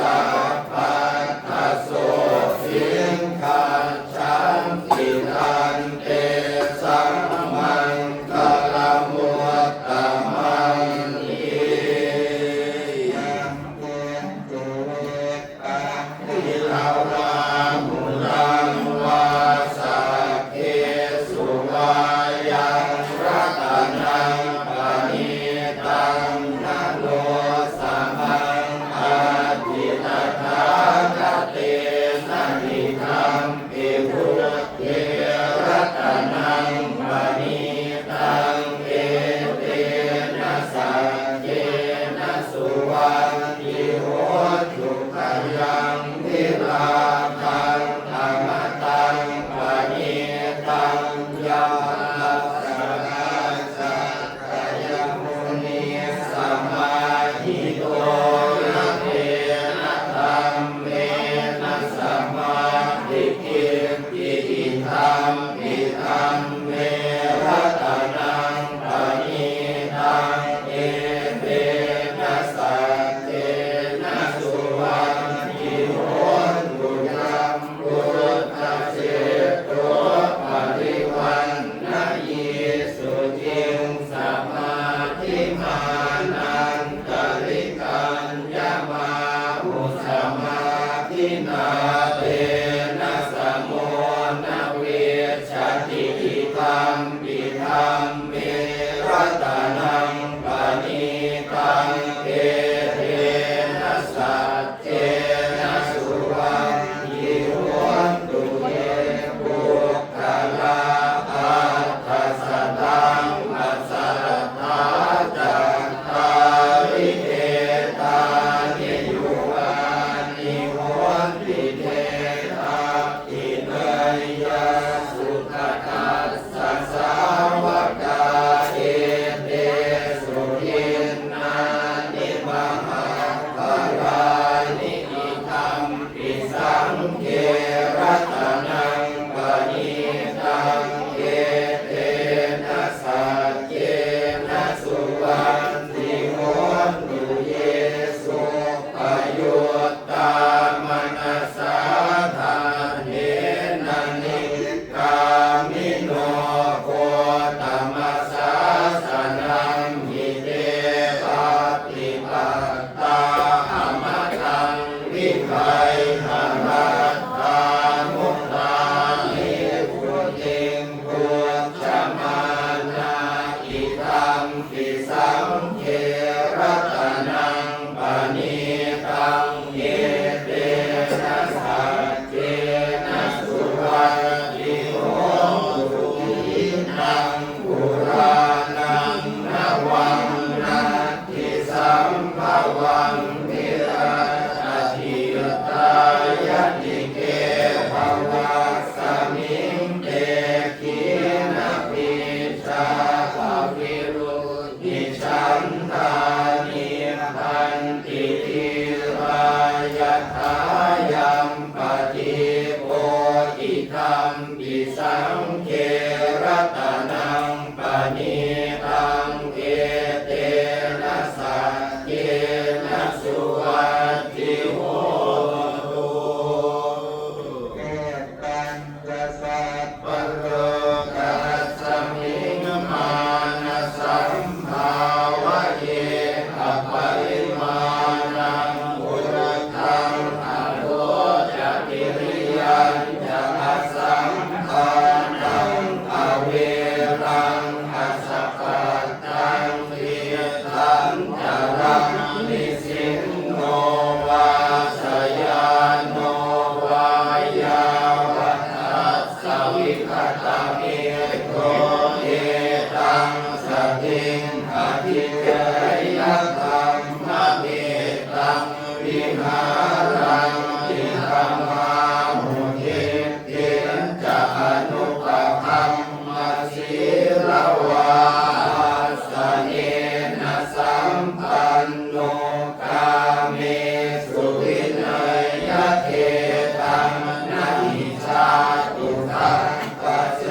สัพพัทธโสสิงคัจฉันติทันเตสัมมังคลมุตตมังนิยังเตตุเวกังทิลาวามุรังวาสัพเพสุวายังรัตนังปณิตังนะโลสมังอาทิตถาคเตนะนิคัมปิพุทเทรัตนังปณิตังเอเตนะสัจเจนะสุวังติโหตุขยังวิลาภังธรรมตังปณิตังยาสนาสักกายมุนีสัมมาทิโตนะเทนะธรรมเมนะสัมมาทิฏฐิทิฏฐิธรรมปิธรรมเมรัตนังปณิตังเอเตนะสัจเจนะสุวังติโหตุยัมพุทธเจโตปริวันนะยิสุจิงสัมมาทิมานันตริกัญญามาอุสัมมาทินาเตนะสมโมนะเวชติอิธัมปิธัมเมรัตนังปณิตังเอเทนะสัจเจนะสุวังติโหตุเยปุคคลาภัตถสตังอัสสรัตถาจัตตาริเอตานิยุวานิโหติเทอาทิเนยยะสุขตัสสะสาวกาเอเตสุยินนานิมหาภลานิอิธัมปิสังเขรัตนังปณิตังเอเตนะสัจเจนะสุวังติโหตุเยสุปยุตตามนัสสาทานเนนะนิกามิโนโคตมัสสาสนังหิเตปาติปัตตาอมตังวิไคหรัตถามุตตานิพุทธิงพุทธมานาอิธัมปิสังเขรัตนังปณิตังเอเตนะสัจเจนะสุวังติโหตุทินังปุรานังนวังนาทิสัมภวังนิรัตถิตายะติเกภวะสมิงเตขีนะปิชาภวิรุณิฉันทานิพันติทิรายะทายัมปฏิโพธิธรรมปิสังเขรัตนังปณิตังเอเตนะสัจเจนะสุวัตติโหตุเอตังจะสัพพะโลกัสสมิงมานะสัมภาวะเยอปริมาณังพุทธังอโลจติริยัญจะอัสสัมภานังอเวรังอัสสะปัตตังทิทันจรังนิสินโนวาสยานโนวายาวัฏัสสวิคตาเมโกเอตังสติงอธิเกยธรรมเมตังวิหารังติธรรมาหุเทเตจะอนุปคัมมัสสิลวาสเนนะสัมปันโนกาเมสุวินัยยะเทตังนะหิชาตุทังปัจเจ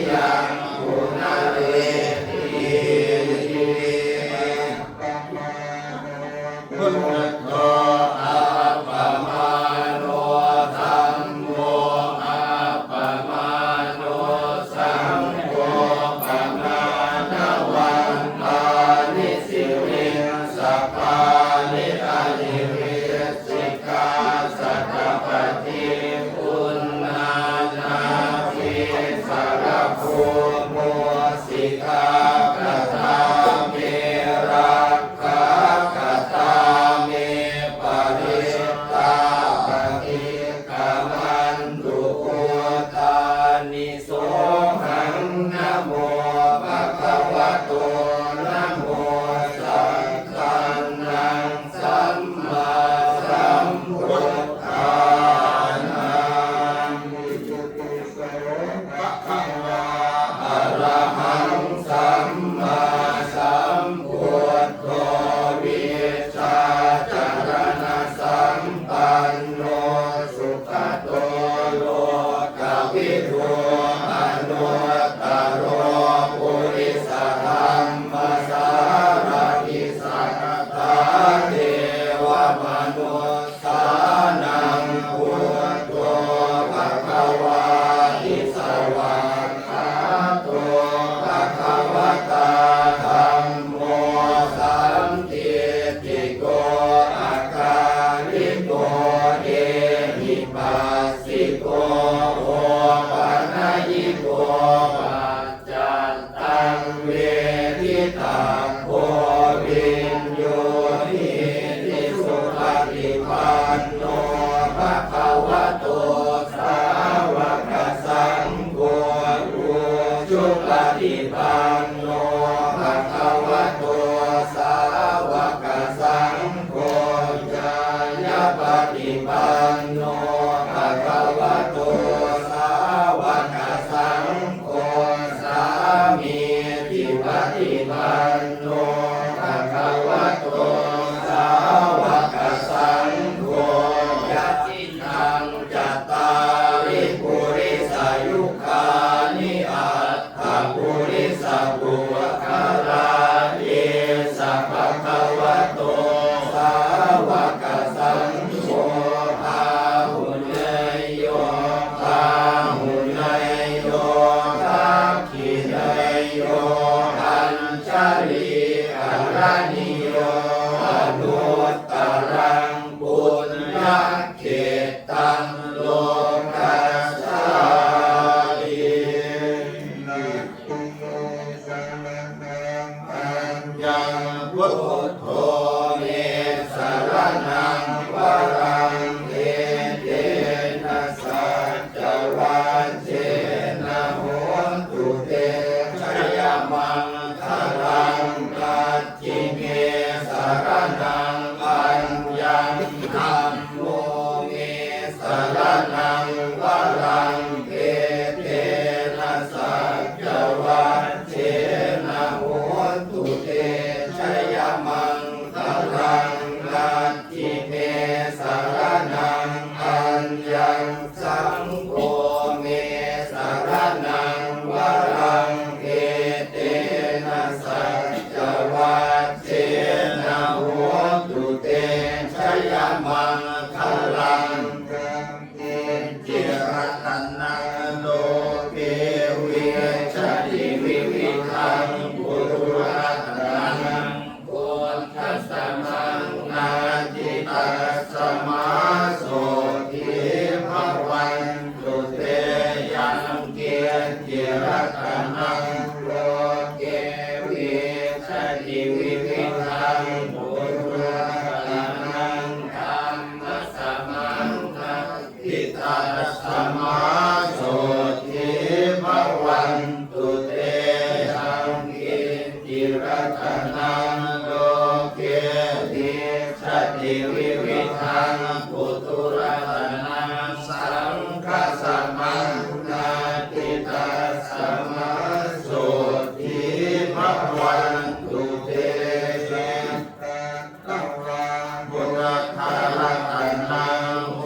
ยังปุณเรติ พุทธโธอา สานังพุทโธภะคะวาติสวากขาโตภะคะวตาธัมโมสันติติโกอาการิโกเอหิปัสสิโกโอปัญญิโกปัจจัตตังเวทิตาโพวินโยนิติสุปฏิปันโนภะคะวะโตสาวกสังโฆอุชุปฏิปันโนภะคะวะโตสาวกสังโฆญาณปฏิปันโนภะคะวะโตสาวกสังโฆสามีจิปฏิปันโนภะคะวะโตสาวกสังโฆยัตถินังจัตตาริปุริสายุคานิอัตถปุริสปุคาราเอสะภะคะวะโตสาวกสังโฆพาหุเนยโยพาหุเนยโยทักขิเนยโยอัญชลีอรณิโยอนุตตรังปุญญเขตังโลกัสสาลินะโมสัมมาสัมพุทธังพุทโธเมสรณังวรังเอเตนะสัจวัจเจนะโหตุเตชยมังคลังกัจจิเมสรณังอัญญังธัมโมเมสรณังวรังเอเตนะสัจวัจเจนะโหตุเตชยมังคลังกัจจิเมสรณังอัญญังสังโฆเมสรณังวรังเอเตนะสัจวัจเจนะโหตุเตชยมังคลังกัจจิรัตนังโลเกวิชติวิวิทังปุรุรัตนังพุทธัสสะมังนาจิตัสสะมาโสทิภวันตุเตยังเกียรติรัตนังโลเกวิชติวิวิทังปุรุรัตนังธัมมัสสะมังนาจิตัสสะมาโสทิภวันตุเตยังเกียรติรัตนังโลเกวิชติวิวิทังปุตุรัตนังสังฆัสสะมังนาจิตัสสะมาโสทิภวันตุเตพุทธรัตนังโห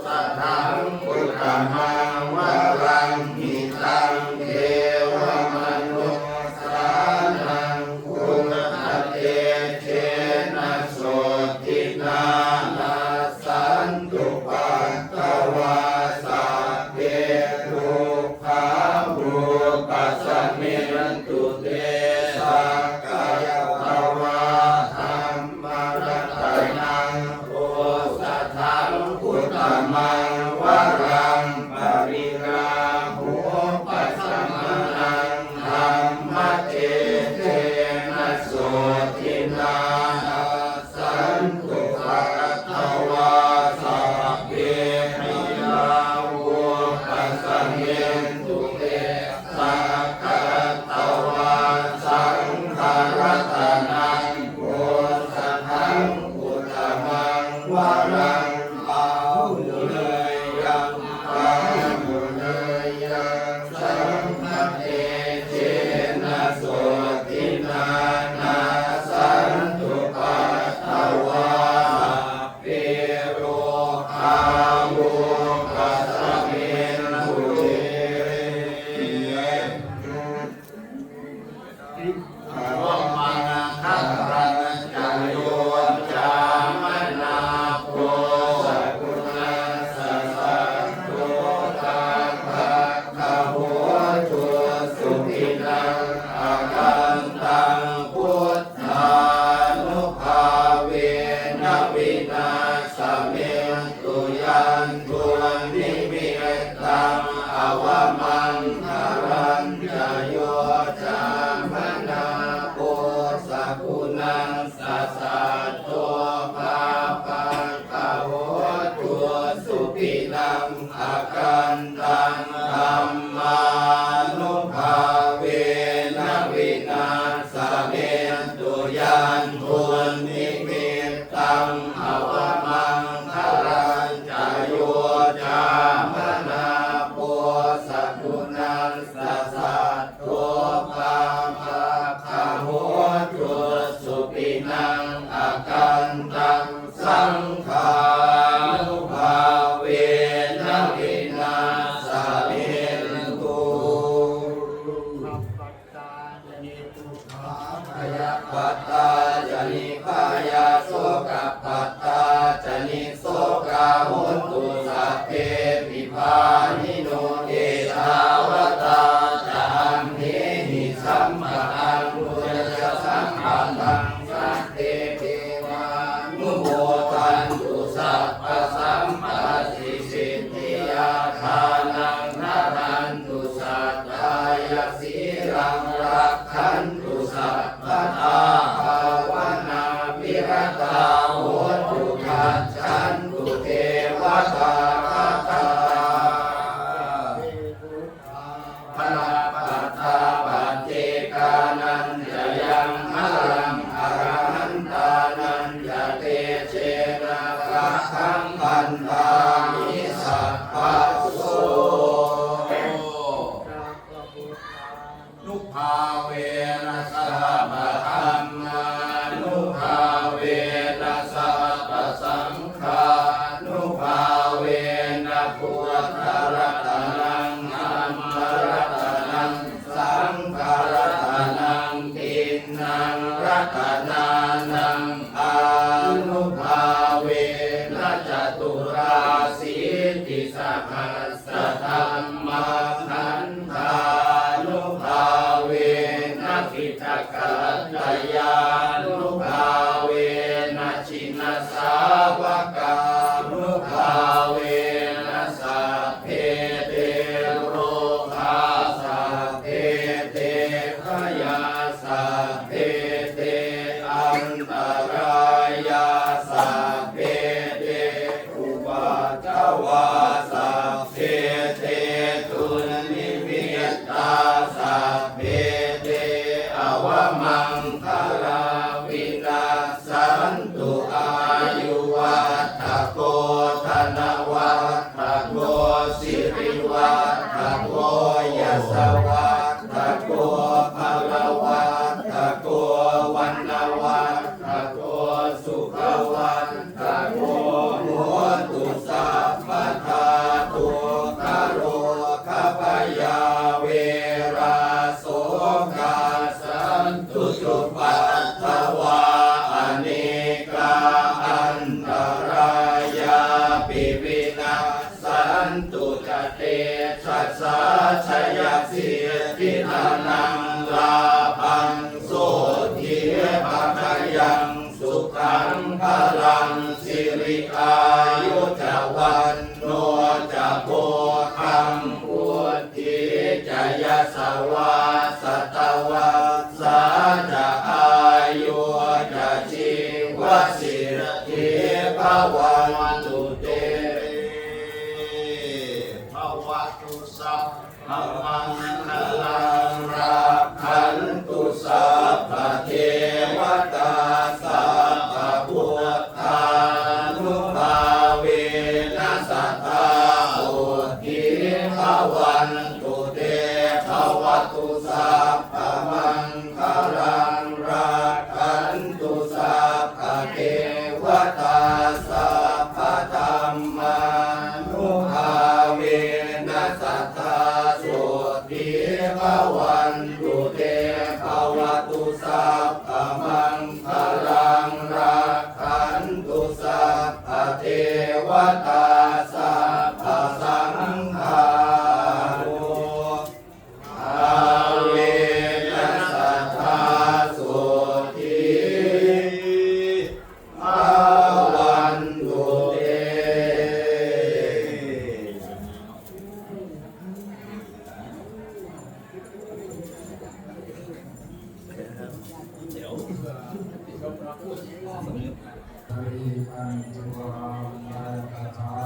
สัทธังพุทธมังวรังหิตังเทวมนุสานังคุณเตเชนะโสตินานาสันตุปัตตวาสัพเพทุกขาบุปัสสมินตุเตสักกายภวะธัมมารัตนังโอสัทธังพุทธมังวรังปริราหุปัสสมานังธัมมเจเทนะโสทินานาสันตุปัตตวาสัพเพมิลาหุปัสสมินตุเตสักกะตวาสังฆรัตนังโอสัทธังพุทธมังวรังอาหุเน อากันตังธัมมานุภาเวนะวินาศเมตุยันทุนนิมิตตังอวมังคลังจโยจามนาปุสัตตุนัสสะสัตโตปาภะคะโหตุสุปินังอากันตังสังฆานุภาเวนะวินาศเมตุปัตตาจนิพายาโสกปัตตาจนิโสกาหุนตุสัพเพปิภานิโนเอตาวตาจัมเหหิสัมมาอังพุทธสัมปันตังสัตเตเทวานุโมทันตุสัพพสัมปัสสิสิทธิยาทานังนารันตุสัตตายสีรังรักขันตุสัพพทาภาวนาวิรตาโหตุขันฉันตุเทวตาคาตาพระปัตตาปัจเจกานันจะยังมะรังอรหันตานันจะเตเชนะระคังพันธามิสัพพะโสนุภาเวนะสัพพะธัมมานุภาเวนะสัพพะสังฆานุภาเวนะพุทธรัตนังธัมมรัตนังสังฆรัตนังทินนังรัตนานังอานุภาเวนะจตุราสีติสหัสสะธัมมาขันธานุภาเวนะกิตกัจจยานุภาเวนะชินสาวกานุภาเวนะสัพเพเตโรคาสัพเพเตพยาสัพเพเตอันตรายาสัพเพเตอุปัฏฐวาสัพเพเตทุนนิมิตตาสัพเพเตอวมังคลาวินาสันตุอายุวัฏโกธนวัฏโกสิริวัฏโกยสวัฏโกภลวัฏโกวันวัฏโกสุขวัฏโกโหตุสัพพทาตุคโรคพยาเวราโสกาสันตุจุปัฏฐวาอเนกาอันตรายาปิวินาสันตุจเตชัสสะชยสิทธินานังลาภังโสทิภคยังสุขังพลังสิริอายุจวันโนจะโพคังพุทธิจะยสวาสตวาสาจะอายุจะชีวสิทธิภวันตุเตภวตุสัพพมังคลังรักขันตุสัพพเทวตาสัพพพุทธานุภาเวนะสัทธาโอทิภวันตุเตภวตุสัพพมังคลังรักขันตุสัพพเทวตาสัพพธัมมานุภาเวนะสัทธาโสติภวันตุเตภวตุสัพพมังคลังรักขันตุสัพพเทวตาสัพพสังฆานุภาเวนะสัทธาโสติภวันตุเต ปริปันตุวาลาคาถา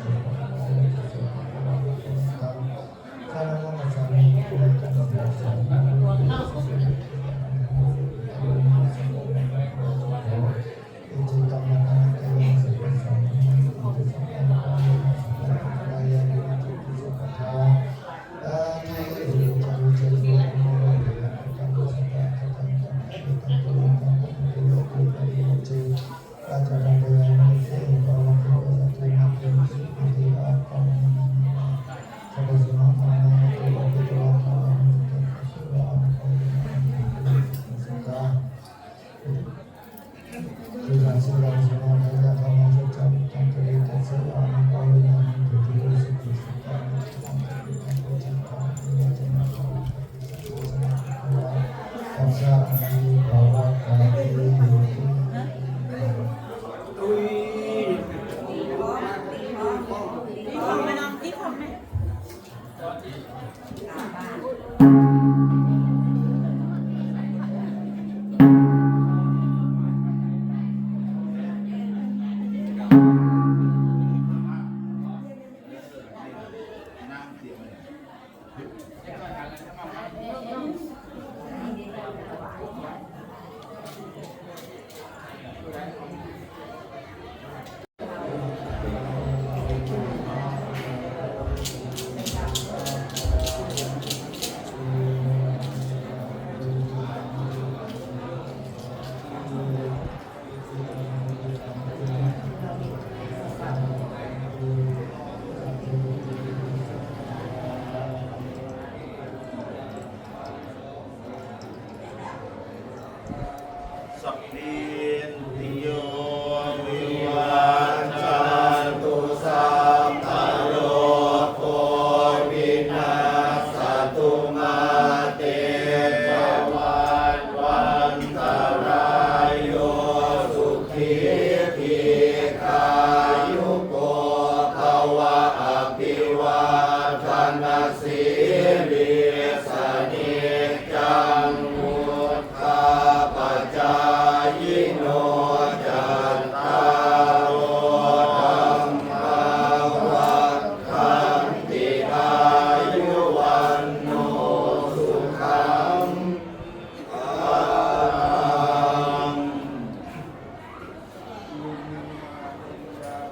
ส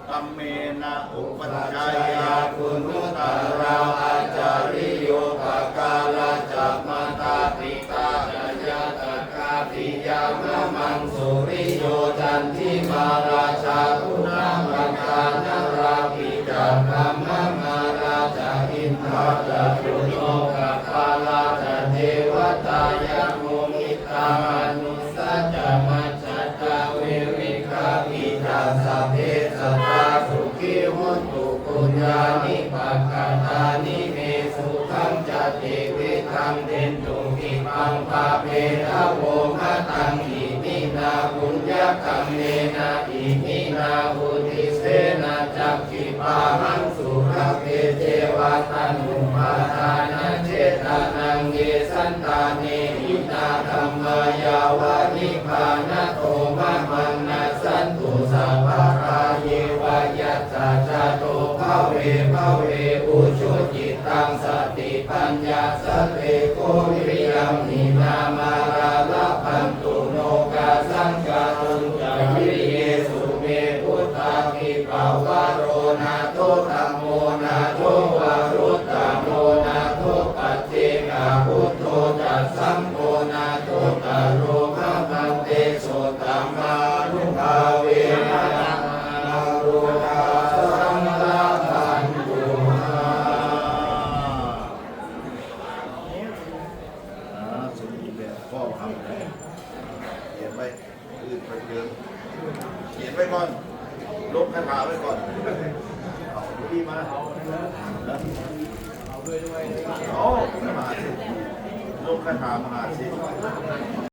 ธัมเมนะอุปัช ปัจ ฌา จาย า คุณุตราอาจาริโยปกาลจัมมาตาปิตาจายาตกาปิยามะมังสุริโยจันทิมาราชาคุณามังคานาราปิจักขมะมาราชาอินทราจตุโลกปาลาจเทวตายะโมมิตามนุสัจจมัจจตาเวริกาปิจัสสะเพสัตตาสุขิโหตุปุญญานิปักขตานิเมสุขังจติวิธังเดนตุกิปังภาเปนะโวมะตังอิมินาปุญญคัมเมนะอิมินาอุทิเสนะจักขิปาหังสุรเพเจวะตันนุมาทานะเจตานังเยสันตาเนหินาธัมมายาวะนิพพานะโตมะมังนะสันตุสัพพะราเยวะยัสสะจโตภเวภเวอุชุจิตังสติปัญญาสเตโกวิริยัมหินามาราลพันตุโนกาสังกาตุงจาวิริเยสุเมพุทธาภิปาวะโรนาโตธัมโมนาโตวารุตตโมนาโตปัจเจกาพุทโธจัสสัมโฆนาโตตโรมะมันเตโสตัมมานุภาเวนะนารุณาสังฆาปันตุมา สมบูรณ์แบบพ่อทำเลยเขียนไว้อื่นไปเดิมเขียนไว้ก่อนลบคาถาไว้ก่อนเอาดีมาเอามหาสิทธิ์ลบคาถามหาสิทธิ์